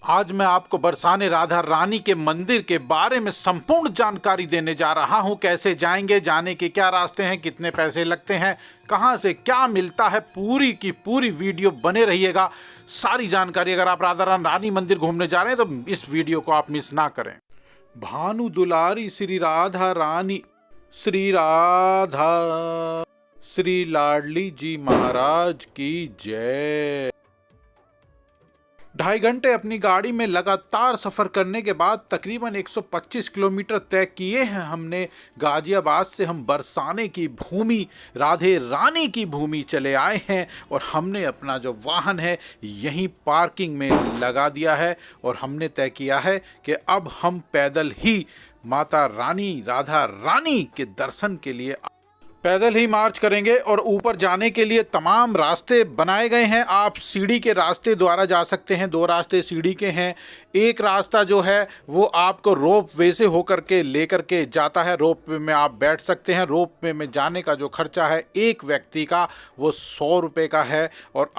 आज मैं आपको बरसाने राधा रानी के मंदिर के बारे में संपूर्ण जानकारी देने जा रहा हूं। कैसे जाएंगे, जाने के क्या रास्ते हैं, कितने पैसे लगते हैं, कहां से क्या मिलता है, पूरी की पूरी वीडियो बने रहिएगा। सारी जानकारी, अगर आप राधा रानी मंदिर घूमने जा रहे हैं तो इस वीडियो को आप मिस ना करें। भानु दुलारी श्री राधा रानी, श्री राधा श्री लाडली जी महाराज की जय। 2.5 घंटे अपनी गाड़ी में लगातार सफ़र करने के बाद तकरीबन 125 किलोमीटर तय किए हैं हमने। गाजियाबाद से हम बरसाने की भूमि, राधे रानी की भूमि चले आए हैं और हमने अपना जो वाहन है यहीं पार्किंग में लगा दिया है और हमने तय किया है कि अब हम पैदल ही माता रानी राधा रानी के दर्शन के लिए पैदल ही मार्च करेंगे। और ऊपर जाने के लिए तमाम रास्ते बनाए गए हैं। आप सीढ़ी के रास्ते द्वारा जा सकते हैं, 2 रास्ते सीढ़ी के हैं। एक रास्ता जो है वो आपको रोप वे से होकर के लेकर के जाता है। रोप वे में आप बैठ सकते हैं। रोप वे में जाने का जो खर्चा है एक व्यक्ति का वो 100 रुपये का है। और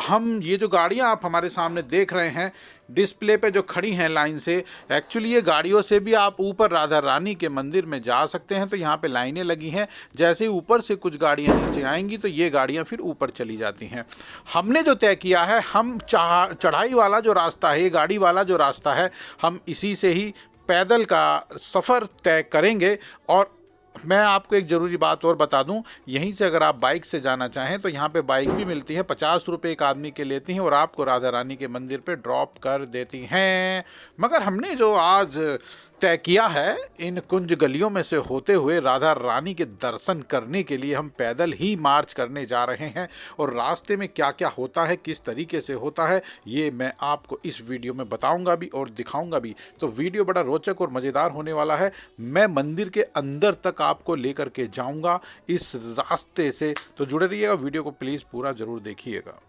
हम ये जो गाड़ियाँ आप हमारे सामने देख रहे हैं डिस्प्ले पे जो खड़ी हैं लाइन से, एक्चुअली ये गाड़ियों से भी आप ऊपर राधा रानी के मंदिर में जा सकते हैं। तो यहाँ पे लाइनें लगी हैं। जैसे ही ऊपर से कुछ गाड़ियाँ नीचे आएंगी तो ये गाड़ियाँ फिर ऊपर चली जाती हैं। हमने जो तय किया है, हम चढ़ाई वाला जो रास्ता है, ये गाड़ी वाला जो रास्ता है, हम इसी से ही पैदल का सफ़र तय करेंगे। और मैं आपको एक ज़रूरी बात और बता दूं, यहीं से अगर आप बाइक से जाना चाहें तो यहाँ पे बाइक भी मिलती है। 50 रुपये एक आदमी के लेती हैं और आपको राधा रानी के मंदिर पे ड्रॉप कर देती हैं। मगर हमने जो आज तय किया है, इन कुंज गलियों में से होते हुए राधा रानी के दर्शन करने के लिए हम पैदल ही मार्च करने जा रहे हैं। और रास्ते में क्या क्या होता है, किस तरीके से होता है, ये मैं आपको इस वीडियो में बताऊंगा भी और दिखाऊंगा भी। तो वीडियो बड़ा रोचक और मज़ेदार होने वाला है। मैं मंदिर के अंदर तक आपको लेकर के जाऊंगा इस रास्ते से, तो जुड़े रहिएगा। वीडियो को प्लीज़ पूरा ज़रूर देखिएगा।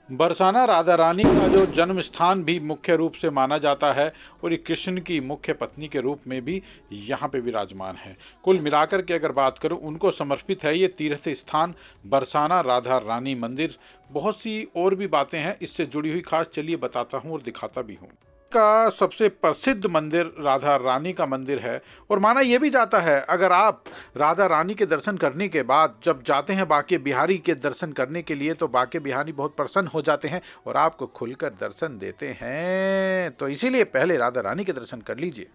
बरसाना राधा रानी का जो जन्म स्थान भी मुख्य रूप से माना जाता है और ये कृष्ण की मुख्य पत्नी के रूप में भी यहाँ पे विराजमान है। कुल मिलाकर के अगर बात करूँ, उनको समर्पित है ये तीर्थ स्थान बरसाना राधा रानी मंदिर। बहुत सी और भी बातें हैं इससे जुड़ी हुई, खास चलिए बताता हूँ और दिखाता भी हूँ। का सबसे प्रसिद्ध मंदिर राधा रानी का मंदिर है और माना यह भी जाता है, अगर आप राधा रानी के दर्शन करने के बाद जब जाते हैं बांके बिहारी के दर्शन करने के लिए तो बांके बिहारी बहुत प्रसन्न हो जाते हैं और आपको खुलकर दर्शन देते हैं। तो इसीलिए पहले राधा रानी के दर्शन कर लीजिए।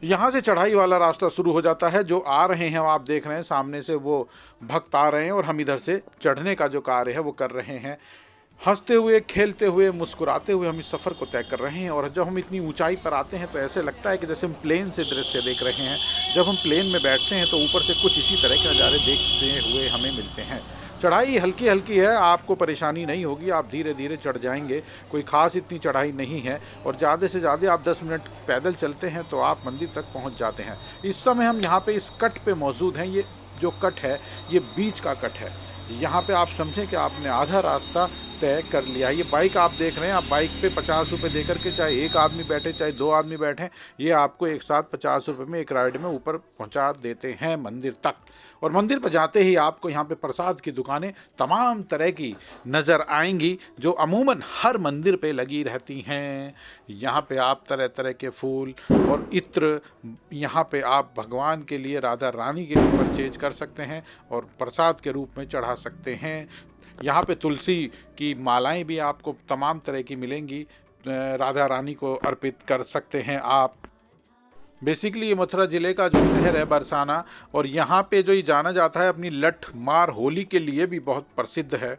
यहाँ से चढ़ाई वाला रास्ता शुरू हो जाता है। जो आ रहे हैं आप देख रहे हैं सामने से, वो भक्त आ रहे हैं और हम इधर से चढ़ने का जो कार्य है वो कर रहे हैं। हंसते हुए, खेलते हुए, मुस्कुराते हुए हम इस सफ़र को तय कर रहे हैं। और जब हम इतनी ऊंचाई पर आते हैं तो ऐसे लगता है कि जैसे हम प्लेन से दृश्य देख रहे हैं। जब हम प्लेन में बैठते हैं तो ऊपर से कुछ इसी तरह के नज़ारे देखते हुए हमें मिलते हैं। चढ़ाई हल्की हल्की है, आपको परेशानी नहीं होगी, आप धीरे धीरे चढ़ जाएंगे। कोई ख़ास इतनी चढ़ाई नहीं है और ज़्यादा से ज़्यादा आप 10 मिनट पैदल चलते हैं तो आप मंदिर तक पहुँच जाते हैं। इस समय हम यहाँ पर इस कट पर मौजूद हैं। ये जो कट है ये बीच का कट है। यहाँ पे आप समझें कि आपने आधा रास्ता तय कर लिया है। ये बाइक आप देख रहे हैं, आप बाइक पे 50 रुपये दे करके, चाहे एक आदमी बैठे चाहे 2 आदमी बैठें, ये आपको एक साथ 50 रुपये में एक राइड में ऊपर पहुंचा देते हैं मंदिर तक। और मंदिर पर जाते ही आपको यहाँ पे प्रसाद की दुकानें तमाम तरह की नज़र आएंगी जो अमूमन हर मंदिर पे लगी रहती हैं। यहाँ पे आप तरह तरह के फूल और इत्र यहाँ पे आप भगवान के लिए, राधा रानी के लिए परचेज कर सकते हैं और प्रसाद के रूप में चढ़ा सकते हैं। यहाँ पे तुलसी की मालाएं भी आपको तमाम तरह की मिलेंगी, राधा रानी को अर्पित कर सकते हैं आप। बेसिकली ये मथुरा ज़िले का जो शहर है बरसाना, और यहाँ पे जो ये जाना जाता है अपनी लठ मार होली के लिए भी बहुत प्रसिद्ध है।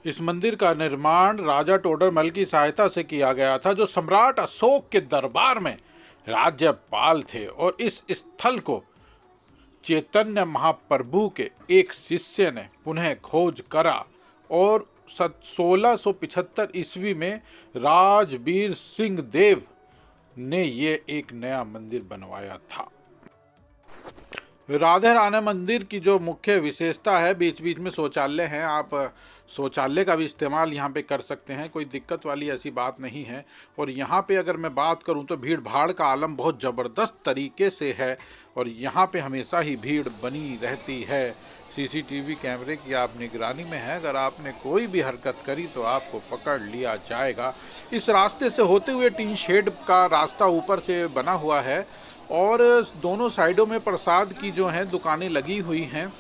इस मंदिर का निर्माण राजा टोडरमल की सहायता से किया गया था, जो सम्राट अशोक के दरबार में राज्यपाल थे। और इस स्थल को चैतन्य महाप्रभु के एक शिष्य ने पुनः खोज करा और 1675 ईस्वी में राजवीर सिंह देव ने ये एक नया मंदिर बनवाया था। राधा रानी मंदिर की जो मुख्य विशेषता है, बीच बीच में शौचालय हैं, आप शौचालय का भी इस्तेमाल यहाँ पे कर सकते हैं, कोई दिक्कत वाली ऐसी बात नहीं है। और यहाँ पे अगर मैं बात करूँ तो भीड़ भाड़ का आलम बहुत ज़बरदस्त तरीके से है और यहाँ पे हमेशा ही भीड़ बनी रहती है। सीसीटीवी कैमरे की आप निगरानी में है। अगर आपने कोई भी हरकत करी तो आपको पकड़ लिया जाएगा। इस रास्ते से होते हुए टीन शेड का रास्ता ऊपर से बना हुआ है और दोनों साइडों में प्रसाद की जो है दुकानें लगी हुई हैं।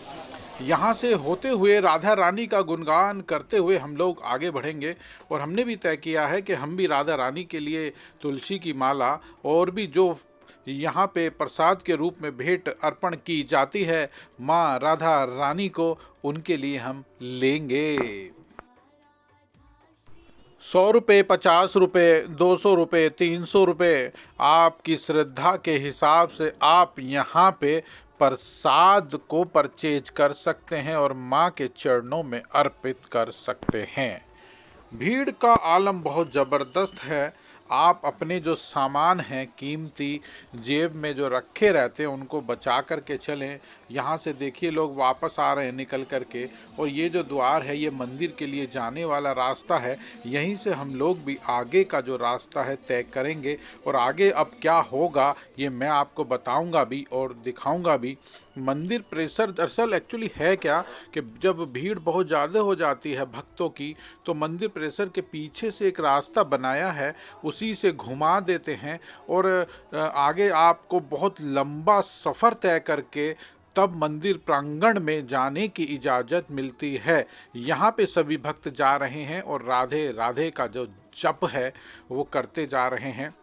यहाँ से होते हुए राधा रानी का गुणगान करते हुए हम लोग आगे बढ़ेंगे और हमने भी तय किया है कि हम भी राधा रानी के लिए तुलसी की माला और भी जो यहाँ पे प्रसाद के रूप में भेंट अर्पण की जाती है माँ राधा रानी को, उनके लिए हम लेंगे। 100 रुपये, 50 रुपये, 200 रुपये, 300 रुपये, आपकी श्रद्धा के हिसाब से आप यहाँ पे प्रसाद को परचेज कर सकते हैं और माँ के चरणों में अर्पित कर सकते हैं। भीड़ का आलम बहुत ज़बरदस्त है। आप अपने जो सामान हैं कीमती जेब में जो रखे रहते हैं उनको बचा कर के चलें। यहाँ से देखिए लोग वापस आ रहे हैं निकल कर के, और ये जो द्वार है ये मंदिर के लिए जाने वाला रास्ता है। यहीं से हम लोग भी आगे का जो रास्ता है तय करेंगे और आगे अब क्या होगा ये मैं आपको बताऊंगा भी और दिखाऊंगा भी। मंदिर परिसर दरअसल एक्चुअली है क्या कि जब भीड़ बहुत ज़्यादा हो जाती है भक्तों की तो मंदिर परिसर के पीछे से एक रास्ता बनाया है, उसी से घुमा देते हैं और आगे आपको बहुत लंबा सफ़र तय करके तब मंदिर प्रांगण में जाने की इजाज़त मिलती है। यहाँ पे सभी भक्त जा रहे हैं और राधे राधे का जो जप है वो करते जा रहे हैं।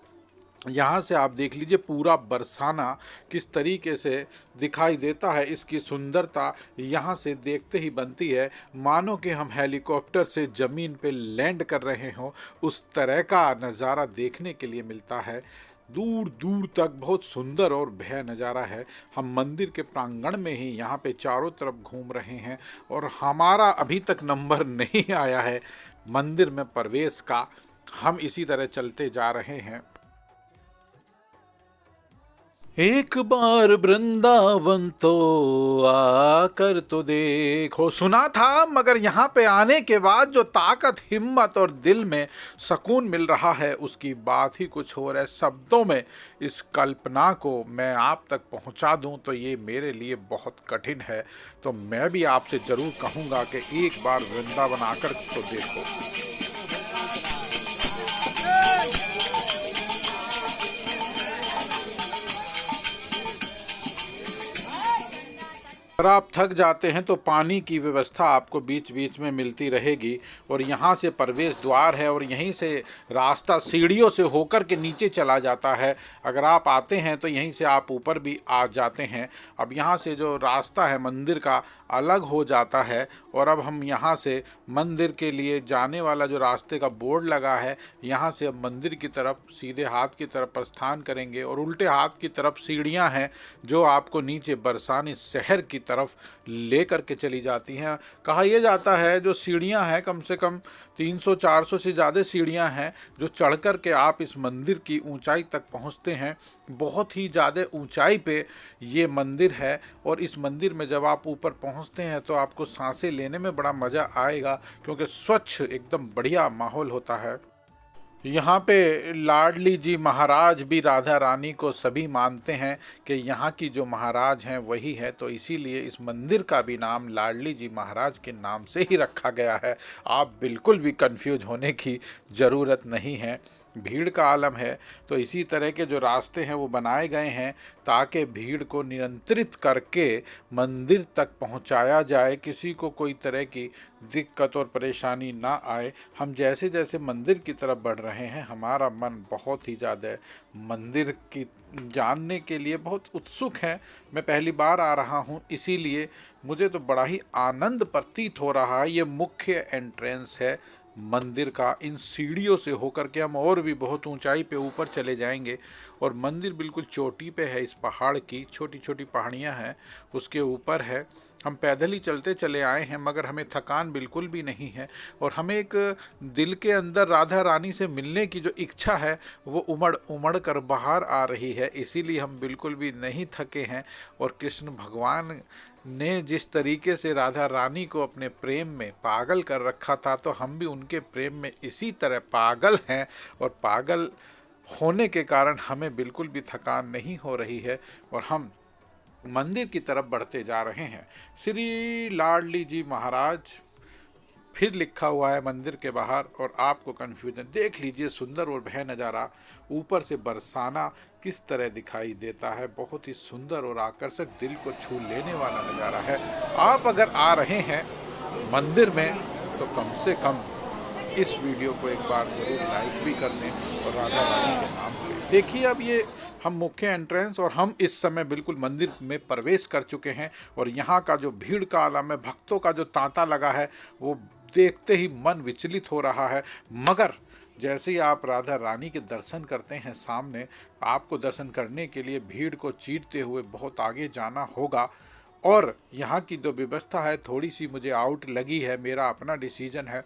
यहाँ से आप देख लीजिए पूरा बरसाना किस तरीके से दिखाई देता है। इसकी सुंदरता यहाँ से देखते ही बनती है मानो कि हम हेलीकॉप्टर से ज़मीन पे लैंड कर रहे हों, उस तरह का नज़ारा देखने के लिए मिलता है। दूर दूर तक बहुत सुंदर और भव्य नज़ारा है। हम मंदिर के प्रांगण में ही यहाँ पे चारों तरफ घूम रहे हैं और हमारा अभी तक नंबर नहीं आया है मंदिर में प्रवेश का। हम इसी तरह चलते जा रहे हैं। एक बार वृंदावन तो आकर तो देखो, सुना था, मगर यहाँ पे आने के बाद जो ताकत, हिम्मत और दिल में सुकून मिल रहा है उसकी बात ही कुछ और है। शब्दों में इस कल्पना को मैं आप तक पहुँचा दूँ तो ये मेरे लिए बहुत कठिन है। तो मैं भी आपसे ज़रूर कहूँगा कि एक बार वृंदावन आकर तो देखो। अगर आप थक जाते हैं तो पानी की व्यवस्था आपको बीच बीच में मिलती रहेगी और यहाँ से प्रवेश द्वार है और यहीं से रास्ता सीढ़ियों से होकर के नीचे चला जाता है। अगर आप आते हैं तो यहीं से आप ऊपर भी आ जाते हैं। अब यहाँ से जो रास्ता है मंदिर का अलग हो जाता है और अब हम यहाँ से मंदिर के लिए जाने वाला जो रास्ते का बोर्ड लगा है यहाँ से अब मंदिर की तरफ सीधे हाथ की तरफ प्रस्थान करेंगे और उल्टे हाथ की तरफ सीढ़ियाँ हैं जो आपको नीचे बरसाने शहर की तरफ ले करके चली जाती हैं। कहा यह जाता है जो सीढ़ियां हैं कम से कम 300-400 से ज़्यादा सीढ़ियां हैं जो चढ़ कर के आप इस मंदिर की ऊंचाई तक पहुंचते हैं। बहुत ही ज़्यादा ऊंचाई पे ये मंदिर है और इस मंदिर में जब आप ऊपर पहुंचते हैं तो आपको सांसें लेने में बड़ा मज़ा आएगा क्योंकि स्वच्छ एकदम बढ़िया माहौल होता है। यहाँ पे लाडली जी महाराज भी राधा रानी को सभी मानते हैं कि यहाँ की जो महाराज हैं वही है, तो इसीलिए इस मंदिर का भी नाम लाडली जी महाराज के नाम से ही रखा गया है। आप बिल्कुल भी कंफ्यूज होने की ज़रूरत नहीं है। भीड़ का आलम है तो इसी तरह के जो रास्ते हैं वो बनाए गए हैं ताकि भीड़ को नियंत्रित करके मंदिर तक पहुंचाया जाए, किसी को कोई तरह की दिक्कत और परेशानी ना आए। हम जैसे जैसे मंदिर की तरफ बढ़ रहे हैं हमारा मन बहुत ही ज़्यादा मंदिर की जानने के लिए बहुत उत्सुक है। मैं पहली बार आ रहा हूँ इसीलिए मुझे तो बड़ा ही आनंद प्रतीत हो रहा है। ये मुख्य एंट्रेंस है मंदिर का। इन सीढ़ियों से होकर के हम और भी बहुत ऊंचाई पे ऊपर चले जाएंगे और मंदिर बिल्कुल चोटी पे है। इस पहाड़ की छोटी छोटी पहाड़ियाँ हैं उसके ऊपर है। हम पैदल ही चलते चले आए हैं मगर हमें थकान बिल्कुल भी नहीं है और हमें एक दिल के अंदर राधा रानी से मिलने की जो इच्छा है वो उमड़ उमड़ कर बाहर आ रही है। इसीलिए हम बिल्कुल भी नहीं थके हैं और कृष्ण भगवान ने जिस तरीके से राधा रानी को अपने प्रेम में पागल कर रखा था तो हम भी उनके प्रेम में इसी तरह पागल हैं और पागल होने के कारण हमें बिल्कुल भी थकान नहीं हो रही है और हम मंदिर की तरफ बढ़ते जा रहे हैं। श्री लाडली जी महाराज फिर लिखा हुआ है मंदिर के बाहर, और आपको कन्फ्यूजन देख लीजिए। सुंदर और भय नज़ारा, ऊपर से बरसाना किस तरह दिखाई देता है। बहुत ही सुंदर और आकर्षक, दिल को छू लेने वाला नज़ारा है। आप अगर आ रहे हैं मंदिर में तो कम से कम इस वीडियो को एक बार जरूर लाइक भी कर दें और राधा रानी के नाम पे। देखिए, अब ये हम मुख्य एंट्रेंस और हम इस समय बिल्कुल मंदिर में प्रवेश कर चुके हैं, और यहाँ का जो भीड़ का आलम है, भक्तों का जो तांता लगा है, वो देखते ही मन विचलित हो रहा है। मगर जैसे ही आप राधा रानी के दर्शन करते हैं सामने, आपको दर्शन करने के लिए भीड़ को चीरते हुए बहुत आगे जाना होगा। और यहाँ की जो व्यवस्था है थोड़ी सी मुझे आउट लगी है, मेरा अपना डिसीजन है,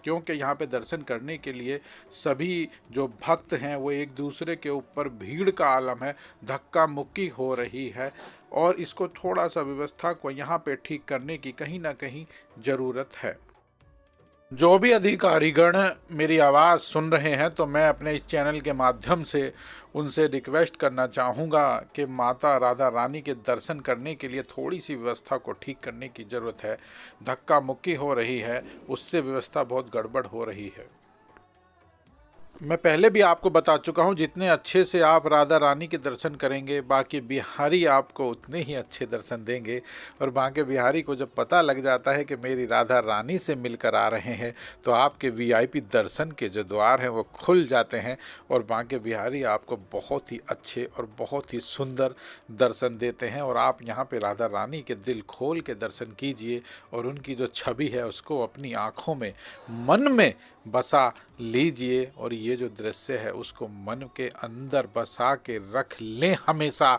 क्योंकि यहाँ पे दर्शन करने के लिए सभी जो भक्त हैं वो एक दूसरे के ऊपर, भीड़ का आलम है, धक्का मुक्की हो रही है, और इसको थोड़ा सा व्यवस्था को यहाँ पे ठीक करने की कहीं ना कहीं ज़रूरत है। जो भी अधिकारीगण मेरी आवाज़ सुन रहे हैं, तो मैं अपने इस चैनल के माध्यम से उनसे रिक्वेस्ट करना चाहूँगा कि माता राधा रानी के दर्शन करने के लिए थोड़ी सी व्यवस्था को ठीक करने की ज़रूरत है। धक्का मुक्की हो रही है, उससे व्यवस्था बहुत गड़बड़ हो रही है। मैं पहले भी आपको बता चुका हूँ, जितने अच्छे से आप राधा रानी के दर्शन करेंगे, बाकी बिहारी आपको उतने ही अच्छे दर्शन देंगे। और बाकी बिहारी को जब पता लग जाता है कि मेरी राधा रानी से मिलकर आ रहे हैं, तो आपके वीआईपी दर्शन के जो द्वार हैं वो खुल जाते हैं, और बाकी बिहारी आपको बहुत ही अच्छे और बहुत ही सुंदर दर्शन देते हैं। और आप यहाँ पर राधा रानी के दिल खोल के दर्शन कीजिए, और उनकी जो छवि है उसको अपनी आँखों में, मन में बसा लीजिए, और ये जो दृश्य है उसको मन के अंदर बसा के रख लें हमेशा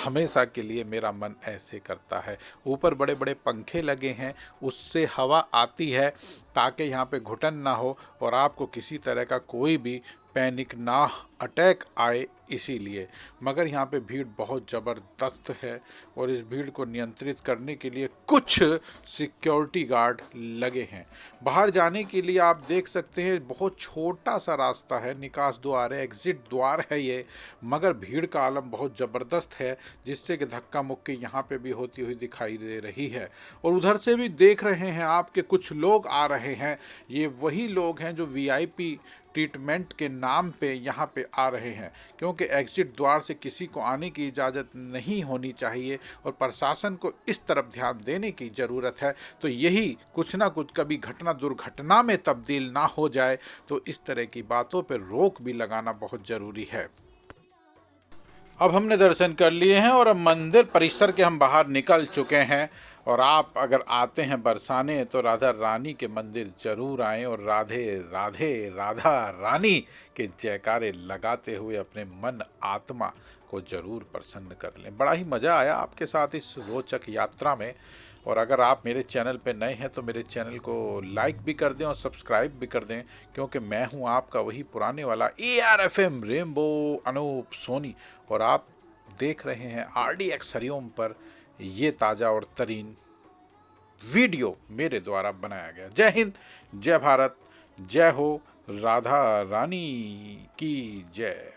हमेशा के लिए। मेरा मन ऐसे करता है। ऊपर बड़े बड़े पंखे लगे हैं, उससे हवा आती है ताकि यहाँ पे घुटन ना हो और आपको किसी तरह का कोई भी पैनिक ना अटैक आए, इसीलिए। मगर यहाँ पे भीड़ बहुत ज़बरदस्त है, और इस भीड़ को नियंत्रित करने के लिए कुछ सिक्योरिटी गार्ड लगे हैं। बाहर जाने के लिए आप देख सकते हैं बहुत छोटा सा रास्ता है, निकास द्वार है, एग्ज़िट द्वार है ये, मगर भीड़ का आलम बहुत ज़बरदस्त है, जिससे कि धक्का मुक्की यहाँ पे भी होती हुई दिखाई दे रही है। और उधर से भी देख रहे हैं आपके कुछ लोग आ रहे हैं, ये वही लोग हैं जो वीआईपी ट्रीटमेंट के नाम पे यहाँ पे आ रहे हैं, क्योंकि एग्ज़िट द्वार से किसी को आने की इजाज़त नहीं होनी चाहिए, और प्रशासन को इस तरफ ध्यान देने की ज़रूरत है। तो यही कुछ ना कुछ कभी घटना दुर्घटना में तब्दील ना हो जाए, तो इस तरह की बातों पर रोक भी लगाना बहुत ज़रूरी है। अब हमने दर्शन कर लिए हैं और अब मंदिर परिसर के हम बाहर निकल चुके हैं, और आप अगर आते हैं बरसाने तो राधा रानी के मंदिर जरूर आएं, और राधे राधे राधा रानी के जयकारे लगाते हुए अपने मन आत्मा को जरूर प्रसन्न कर लें। बड़ा ही मज़ा आया आपके साथ इस रोचक यात्रा में। और अगर आप मेरे चैनल पे नए हैं तो मेरे चैनल को लाइक भी कर दें और सब्सक्राइब भी कर दें, क्योंकि मैं हूं आपका वही पुराने वाला ARFM रेनबो अनूप सोनी, और आप देख रहे हैं RDX हरिओम पर ये ताज़ा और तरीन वीडियो मेरे द्वारा बनाया गया। जय हिंद, जय भारत, जय हो राधा रानी की जय।